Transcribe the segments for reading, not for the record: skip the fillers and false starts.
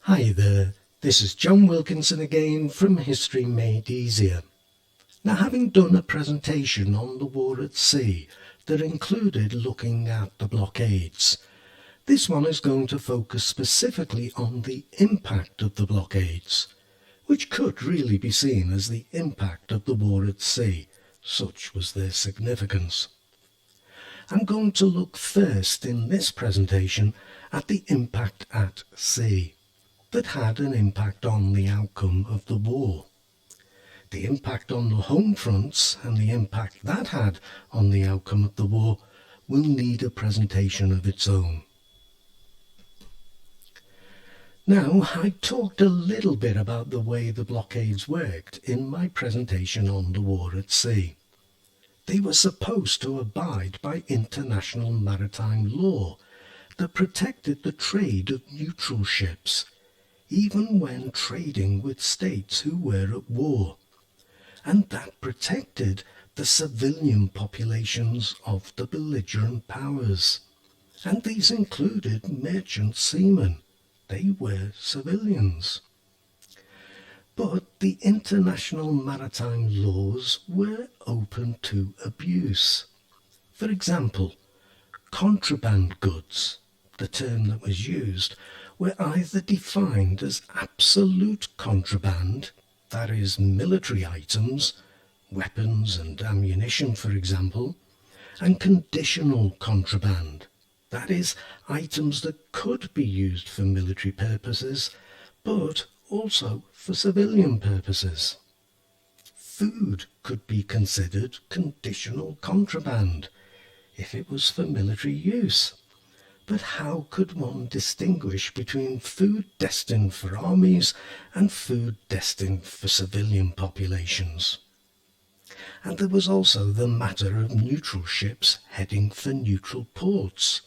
Hi there, this is John Wilkinson again from History Made Easier. Now, having done a presentation on the war at sea that included looking at the blockades, this one is going to focus specifically on the impact of the blockades, which could really be seen as the impact of the war at sea, such was their significance. I'm going to look first in this presentation at the impact at sea that had an impact on the outcome of the war. The impact on the home fronts and the impact that had on the outcome of the war will need a presentation of its own. Now, I talked a little bit about the way the blockades worked in my presentation on the war at sea. They were supposed to abide by international maritime law that protected the trade of neutral ships, even when trading with states who were at war, and that protected the civilian populations of the belligerent powers. And these included merchant seamen. They were civilians. But the international maritime laws were open to abuse. For example, contraband goods, the term that was used, were either defined as absolute contraband, that is, military items, weapons and ammunition for example, and conditional contraband, that is, items that could be used for military purposes, but also for civilian purposes. Food could be considered conditional contraband if it was for military use. But how could one distinguish between food destined for armies and food destined for civilian populations? And there was also the matter of neutral ships heading for neutral ports.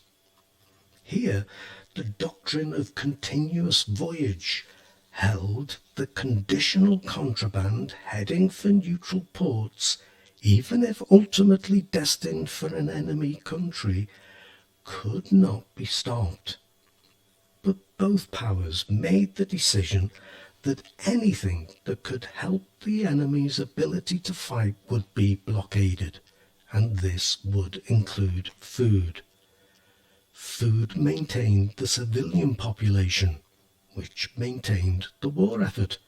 Here, the doctrine of continuous voyage held that conditional contraband heading for neutral ports, even if ultimately destined for an enemy country, could not be stopped. But both powers made the decision that anything that could help the enemy's ability to fight would be blockaded, and this would include food. Food maintained the civilian population, which maintained the war effort,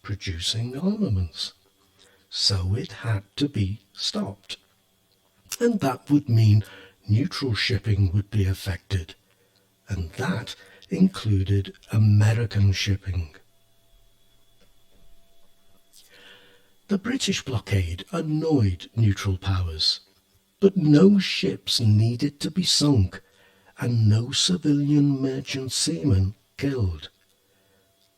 producing armaments. So it had to be stopped. And that would mean neutral shipping would be affected, and that included American shipping. The British blockade annoyed neutral powers, but no ships needed to be sunk and no civilian merchant seamen killed.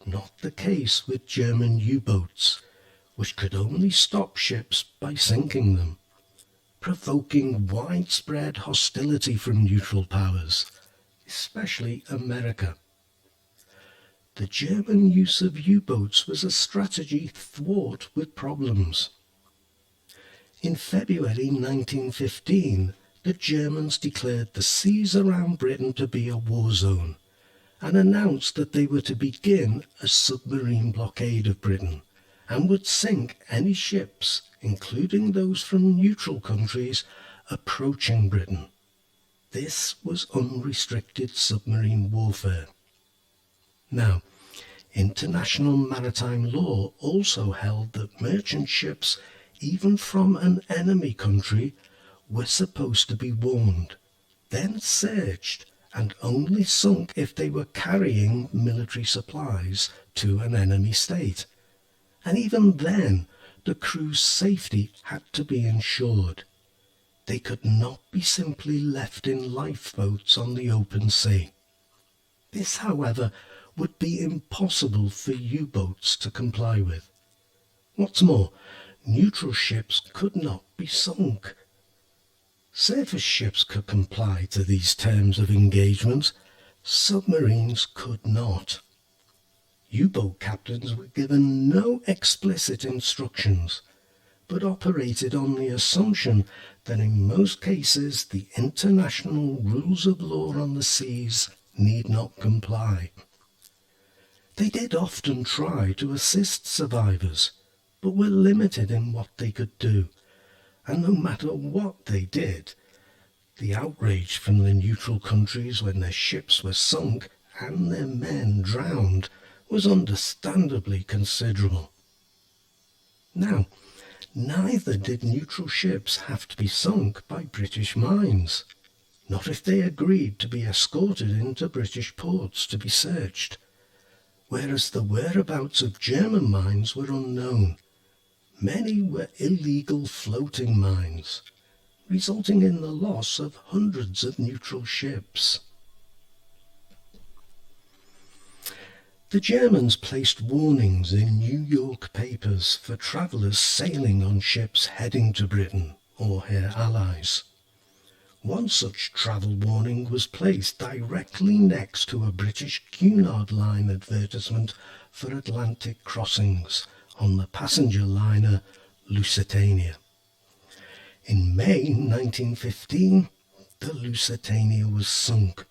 Not the case with German U-boats, which could only stop ships by sinking them, provoking widespread hostility from neutral powers, especially America. The German use of U-boats was a strategy fraught with problems. In February 1915, the Germans declared the seas around Britain to be a war zone and announced that they were to begin a submarine blockade of Britain and would sink any ships, including those from neutral countries, approaching Britain. This was unrestricted submarine warfare. Now, international maritime law also held that merchant ships, even from an enemy country, were supposed to be warned, then searched, and only sunk if they were carrying military supplies to an enemy state. And even then, the crew's safety had to be ensured. They could not be simply left in lifeboats on the open sea. This, however, would be impossible for U-boats to comply with. What's more, neutral ships could not be sunk. Surface ships could comply to these terms of engagement. Submarines could not. U-boat captains were given no explicit instructions, but operated on the assumption that in most cases the international rules of law on the seas need not comply. They did often try to assist survivors, but were limited in what they could do, and no matter what they did, the outrage from the neutral countries when their ships were sunk and their men drowned was understandably considerable. Now, neither did neutral ships have to be sunk by British mines, not if they agreed to be escorted into British ports to be searched, whereas the whereabouts of German mines were unknown. Many were illegal floating mines, resulting in the loss of hundreds of neutral ships. The Germans placed warnings in New York papers for travellers sailing on ships heading to Britain or her allies. One such travel warning was placed directly next to a British Cunard Line advertisement for Atlantic crossings on the passenger liner Lusitania. In May 1915, the Lusitania was sunk,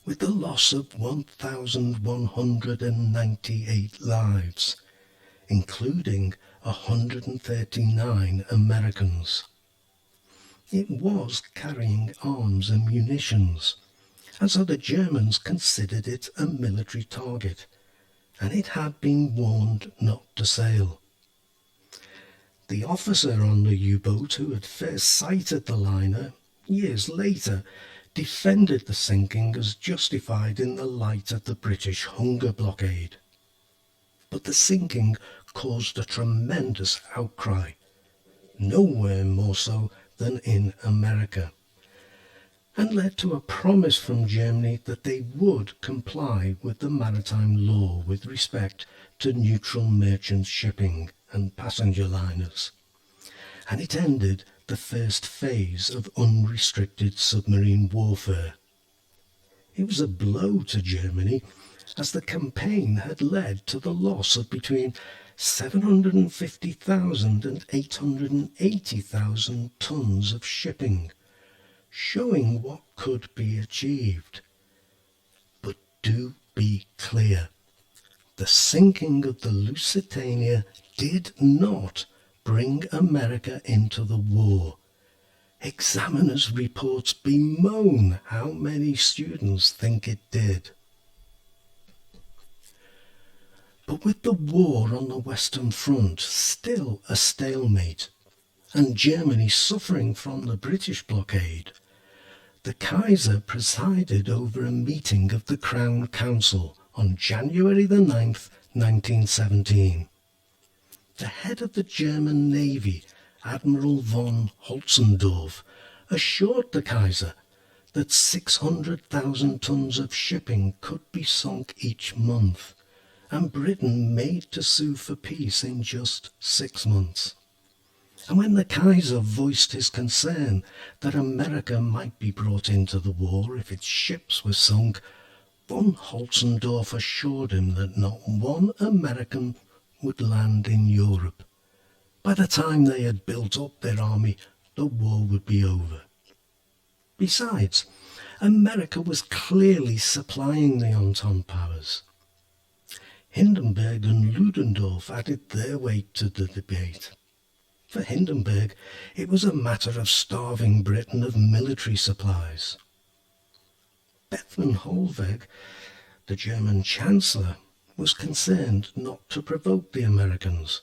with the loss of 1,198 lives, including 139 Americans. It was carrying arms and munitions, and so the Germans considered it a military target, and it had been warned not to sail. The officer on the U-boat who had first sighted the liner, years later, defended the sinking as justified in the light of the British hunger blockade. But the sinking caused a tremendous outcry, nowhere more so than in America, and led to a promise from Germany that they would comply with the maritime law with respect to neutral merchant shipping and passenger liners. And it ended the first phase of unrestricted submarine warfare. It was a blow to Germany, as the campaign had led to the loss of between 750,000 and 880,000 tons of shipping, showing what could be achieved. But do be clear, the sinking of the Lusitania did not bring America into the war. Examiners' reports bemoan how many students think it did. But with the war on the Western Front still a stalemate, and Germany suffering from the British blockade, the Kaiser presided over a meeting of the Crown Council on January the 9th, 1917. The head of the German Navy, Admiral von Holzendorf, assured the Kaiser that 600,000 tons of shipping could be sunk each month, and Britain made to sue for peace in just 6 months. And when the Kaiser voiced his concern that America might be brought into the war if its ships were sunk, von Holzendorf assured him that not one American would land in Europe. By the time they had built up their army, the war would be over. Besides, America was clearly supplying the Entente powers. Hindenburg and Ludendorff added their weight to the debate. For Hindenburg, it was a matter of starving Britain of military supplies. Bethmann Hollweg, the German Chancellor, was concerned not to provoke the Americans,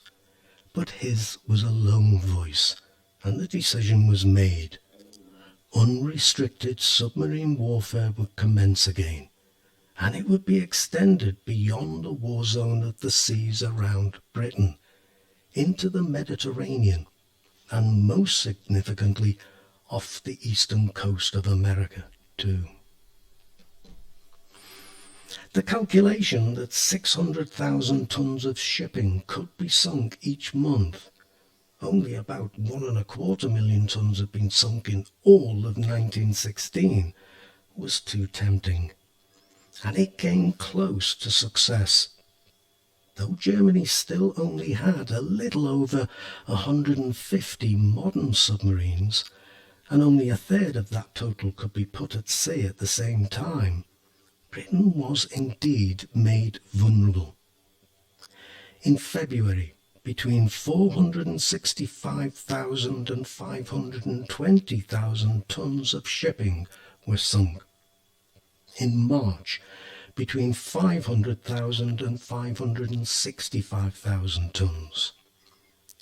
but his was a lone voice, and the decision was made. Unrestricted submarine warfare would commence again, and it would be extended beyond the war zone of the seas around Britain, into the Mediterranean, and most significantly, off the eastern coast of America too. The calculation that 600,000 tons of shipping could be sunk each month, only about 1.25 million tons had been sunk in all of 1916, was too tempting, and it came close to success. Though Germany still only had a little over 150 modern submarines, and only a third of that total could be put at sea at the same time, Britain was indeed made vulnerable, In February, between 465,000 and 520,000 tons of shipping were sunk. In March, between 500,000 and 565,000 tons.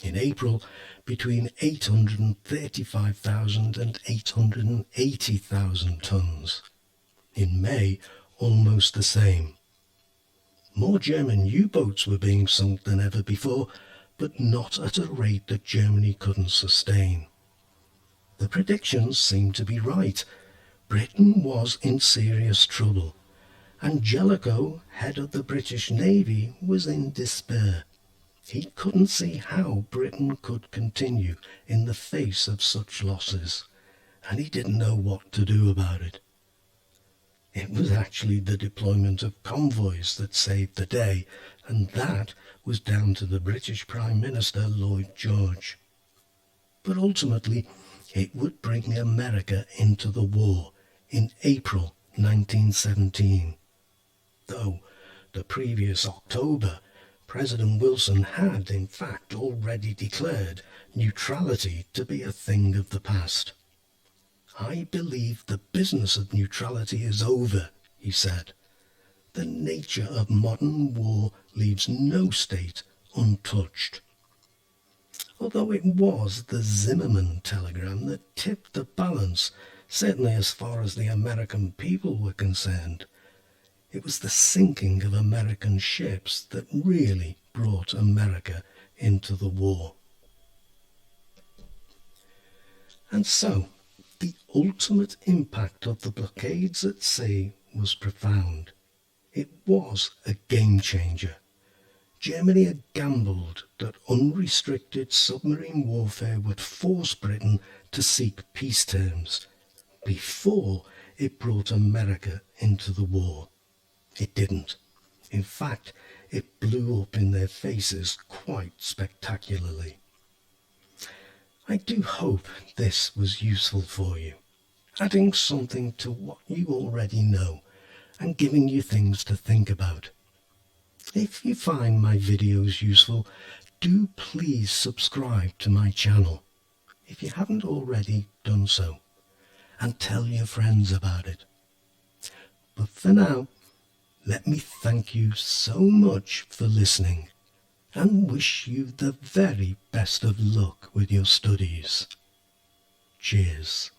In April, between 835,000 and 880,000 tons. In May, almost the same. More German U-boats were being sunk than ever before, but not at a rate that Germany couldn't sustain. The predictions seemed to be right. Britain was in serious trouble, and Jellicoe, head of the British Navy, was in despair. He couldn't see how Britain could continue in the face of such losses, and he didn't know what to do about it. It was actually the deployment of convoys that saved the day, and that was down to the British Prime Minister Lloyd George. But ultimately, it would bring America into the war in April 1917. Though the previous October, President Wilson had in fact already declared neutrality to be a thing of the past. "I believe the business of neutrality is over," he said. "The nature of modern war leaves no state untouched." Although it was the Zimmerman telegram that tipped the balance, certainly as far as the American people were concerned, it was the sinking of American ships that really brought America into the war. And so, the ultimate impact of the blockades at sea was profound. It was a game changer. Germany had gambled that unrestricted submarine warfare would force Britain to seek peace terms before it brought America into the war. It didn't. In fact, it blew up in their faces quite spectacularly. I do hope this was useful for you, adding something to what you already know and giving you things to think about. If you find my videos useful, do please subscribe to my channel if you haven't already done so, and tell your friends about it. But for now, let me thank you so much for listening and wish you the very best of luck with your studies. Cheers.